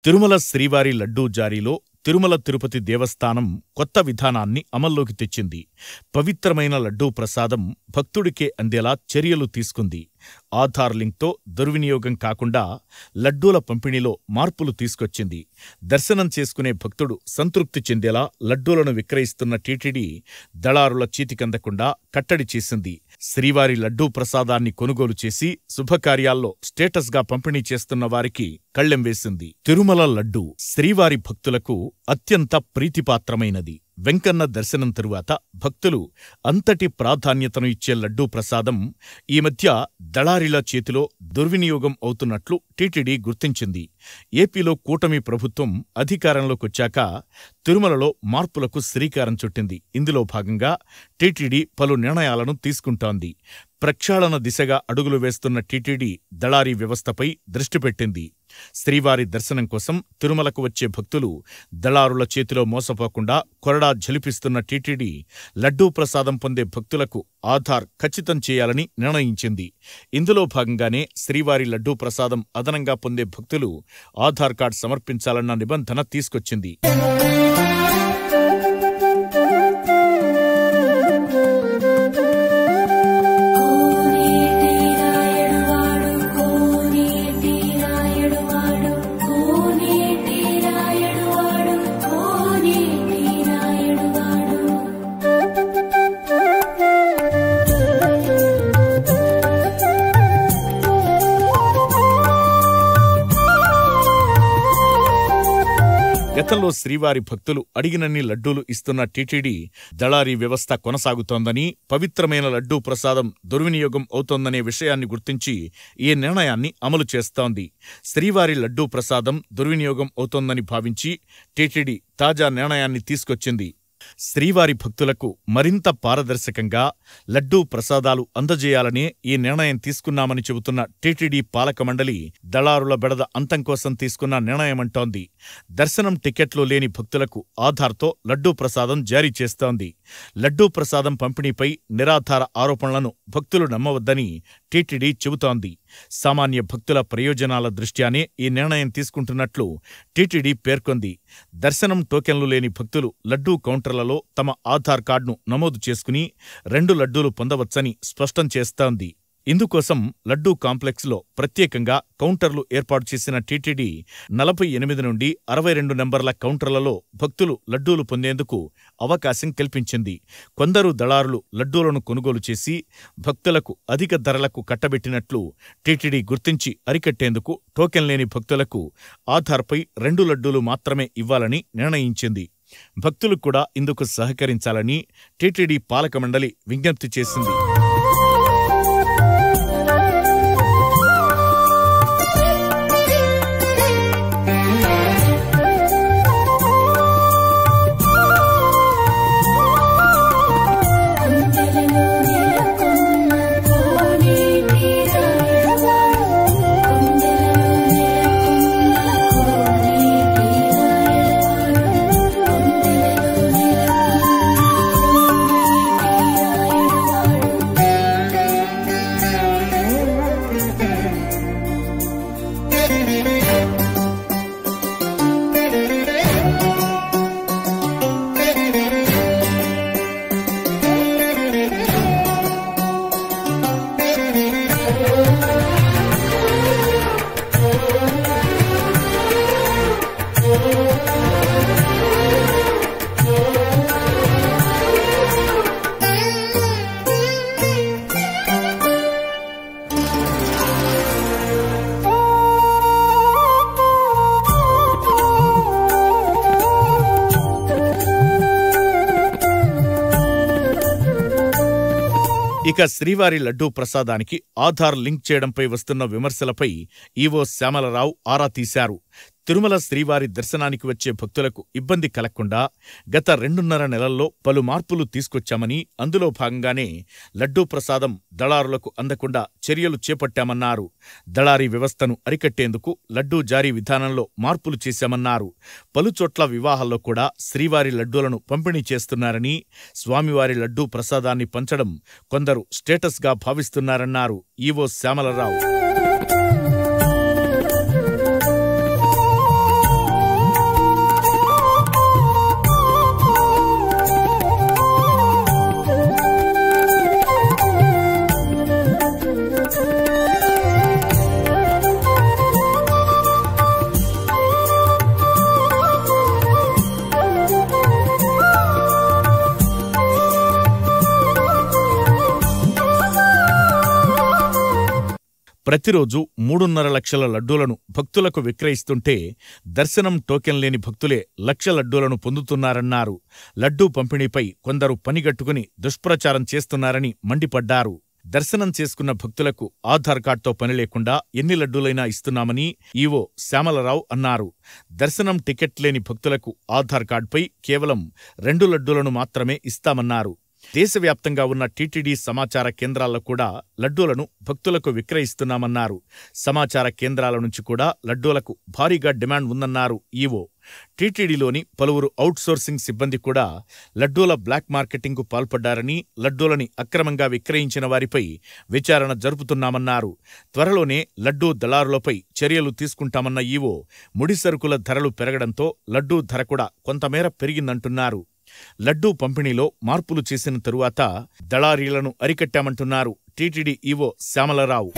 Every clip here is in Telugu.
తిరుమల శ్రీవారి లడ్డూ జారీలో తిరుమల తిరుపతి దేవస్థానం కొత్త విధానాన్ని అమల్లోకి తెచ్చింది. పవిత్రమైన లడ్డూ ప్రసాదం భక్తుడికే అందేలా చర్యలు తీసుకుంది. ఆధార్ లింక్తో దుర్వినియోగం కాకుండా లడ్డూల పంపిణీలో మార్పులు తీసుకొచ్చింది. దర్శనం చేసుకునే భక్తుడు సంతృప్తి చెందేలా లడ్డూలను విక్రయిస్తున్న టీటీడీ దళారుల చేతికందకుండా కట్టడి చేసింది. శ్రీవారి లడ్డూ ప్రసాదాన్ని కొనుగోలు చేసి శుభకార్యాల్లో స్టేటస్గా పంపిణీ చేస్తున్న వారికి కళ్ళెం వేసింది. తిరుమల లడ్డూ శ్రీవారి భక్తులకు అత్యంత ప్రీతిపాత్రమైనది. వెంకన్న దర్శనం తరువాత భక్తులు అంతటి ప్రాధాన్యతను ఇచ్చే లడ్డూ ప్రసాదం ఈ మధ్య దళారీల చేతిలో దుర్వినియోగం అవుతున్నట్లు టీటీడీ గుర్తించింది. ఏపీలో కూటమి ప్రభుత్వం అధికారంలోకొచ్చాక తిరుమలలో మార్పులకు శ్రీకారం చుట్టింది. ఇందులో భాగంగా టీటీడీ పలు నిర్ణయాలను తీసుకుంటోంది. ప్రక్షాళన దిశగా అడుగులు వేస్తున్న టీటీడీ దళారీ వ్యవస్థపై దృష్టి పెట్టింది. శ్రీవారి దర్శనం కోసం తిరుమలకు వచ్చే భక్తులు దళారుల చేతిలో మోసపోకుండా కొరడా ఝలిపిస్తున్న టీటీడీ లడ్డూ ప్రసాదం పొందే భక్తులకు ఆధార్ ఖచ్చితం చేయాలని నిర్ణయించింది. ఇందులో భాగంగానే శ్రీవారి లడ్డూ ప్రసాదం అదనంగా పొందే భక్తులు ఆధార్ కార్డు సమర్పించాలన్న నిబంధన తీసుకొచ్చింది. గతంలో శ్రీవారి భక్తులు అడిగినన్ని లడ్డూలు ఇస్తున్న టీటీడీ దళారీ వ్యవస్థ కొనసాగుతోందని, పవిత్రమైన లడ్డూ ప్రసాదం దుర్వినియోగం అవుతోందనే విషయాన్ని గుర్తించి ఈ నిర్ణయాన్ని అమలు చేస్తోంది. శ్రీవారి లడ్డూ ప్రసాదం దుర్వినియోగం అవుతోందని భావించి టీటీడీ తాజా నిర్ణయాన్ని తీసుకొచ్చింది. శ్రీవారి భక్తులకు మరింత పారదర్శకంగా లడ్డూ ప్రసాదాలు అందజేయాలనే ఈ నిర్ణయం తీసుకున్నామని చెబుతున్న టీటీడీ పాలక మండలి దళారుల బెడద అంతం కోసం తీసుకున్న నిర్ణయమంటోంది. దర్శనం టికెట్లు లేని భక్తులకు ఆధార్తో లడ్డూ ప్రసాదం జారీ చేస్తోంది. లడ్డూ ప్రసాదం పంపిణీపై నిరాధార ఆరోపణలను భక్తులు నమ్మవద్దని టీటీడీ చెబుతోంది. సామాన్య భక్తుల ప్రయోజనాల దృష్ట్యానే ఈ నిర్ణయం తీసుకుంటున్నట్లు టీటీడీ పేర్కొంది. దర్శనం టోకెన్లు లేని భక్తులు లడ్డూ కౌంటర్లలో తమ ఆధార్ కార్డును నమోదు చేసుకుని 2 లడ్డూలు పొందవచ్చని స్పష్టం చేస్తోంది. ఇందుకోసం లడ్డూ కాంప్లెక్స్లో ప్రత్యేకంగా కౌంటర్లు ఏర్పాటు చేసిన టీటీడీ 48 నుండి 62 నెంబర్ల కౌంటర్లలో భక్తులు లడ్డూలు పొందేందుకు అవకాశం కల్పించింది. కొందరు దళారులు లడ్డూలను కొనుగోలు చేసి భక్తులకు అధిక ధరలకు కట్టబెట్టినట్లు టీటీడీ గుర్తించి అరికట్టేందుకు టోకెన్ లేని భక్తులకు ఆధార్పై 2 లడ్డూలు మాత్రమే ఇవ్వాలని నిర్ణయించింది. భక్తులు కూడా ఇందుకు సహకరించాలని టీటీడీ పాలక మండలి విజ్ఞప్తి చేసింది. ఇక శ్రీవారి లడ్డూ ప్రసాదానికి ఆధార్ లింక్ చేయడంపై వస్తున్న విమర్శలపై ఈవో శ్యామలరావు ఆరా తీశారు. తిరుమల శ్రీవారి దర్శనానికి వచ్చే భక్తులకు ఇబ్బంది కలగకుండా గత 2.5 నెలల్లో పలు మార్పులు తీసుకొచ్చామని, అందులో భాగంగానే లడ్డూ ప్రసాదం దళారులకు అందకుండా చర్యలు చేపట్టామన్నారు. దళారీ వ్యవస్థను అరికట్టేందుకు లడ్డూ జారీ విధానంలో మార్పులు చేశామన్నారు. పలుచోట్ల వివాహాల్లో కూడా శ్రీవారి లడ్డూలను పంపిణీ చేస్తున్నారని, స్వామివారి లడ్డూ ప్రసాదాన్ని పంచడం కొందరు స్టేటస్గా భావిస్తున్నారన్నారు ఈవో శ్యామలరావు. ప్రతిరోజు 3.5 లక్షల లడ్డూలను భక్తులకు విక్రయిస్తుంటే దర్శనం టోకెన్ లేని భక్తులే లక్ష లడ్డూలను పొందుతున్నారన్నారు. లడ్డూ పంపిణీపై కొందరు పనిగట్టుకుని దుష్ప్రచారం చేస్తున్నారని మండిపడ్డారు. దర్శనం చేసుకున్న భక్తులకు ఆధార్ కార్డుతో పని లేకుండా ఎన్ని లడ్డూలైనా ఇస్తున్నామని ఈవో శ్యామలరావు అన్నారు. దర్శనం టికెట్ లేని భక్తులకు ఆధార్ కార్డుపై కేవలం 2 లడ్డూలను మాత్రమే ఇస్తామన్నారు. దేశవ్యాప్తంగా ఉన్న టీటీడీ సమాచార కేంద్రాల్లో కూడా లడ్డూలను భక్తులకు విక్రయిస్తున్నామన్నారు. సమాచార కేంద్రాల నుంచి కూడా లడ్డూలకు భారీగా డిమాండ్ ఉందన్నారు ఈవో. టీటీడీలోని పలువురు అవుట్సోర్సింగ్ సిబ్బంది కూడా లడ్డూల బ్లాక్ మార్కెటింగ్కు పాల్పడ్డారని, లడ్డూలని అక్రమంగా విక్రయించిన వారిపై విచారణ జరుపుతున్నామన్నారు. త్వరలోనే లడ్డూ దళారులపై చర్యలు తీసుకుంటామన్న ఈవో ముడిసరుకుల ధరలు పెరగడంతో లడ్డూ ధర కూడా కొంతమేర పెరిగిందంటున్నారు. లడ్డూ పంపిణీలో మార్పులు చేసిన తరువాత దళారీలను అరికట్టామంటున్నారు టీటీడీ ఈవో శ్యామలరావు.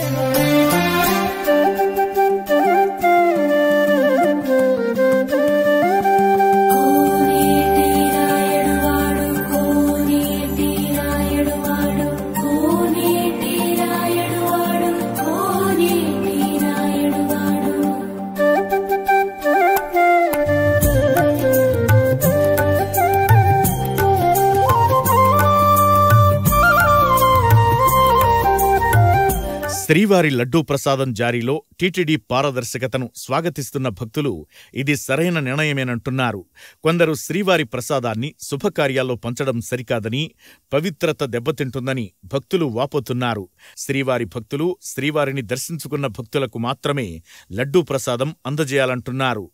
శ్రీవారి లడ్డూ ప్రసాదం జారీలో టీటీడీ పారదర్శకతను స్వాగతిస్తున్న భక్తులు ఇది సరైన నిర్ణయమేనంటున్నారు. కొందరు శ్రీవారి ప్రసాదాన్ని శుభకార్యాల్లో పంచడం సరికాదని, పవిత్రత దెబ్బతింటుందని భక్తులు వాపోతున్నారు. శ్రీవారి భక్తులు శ్రీవారిని దర్శించుకున్న భక్తులకు మాత్రమే లడ్డూ ప్రసాదం అందజేయాలంటున్నారు.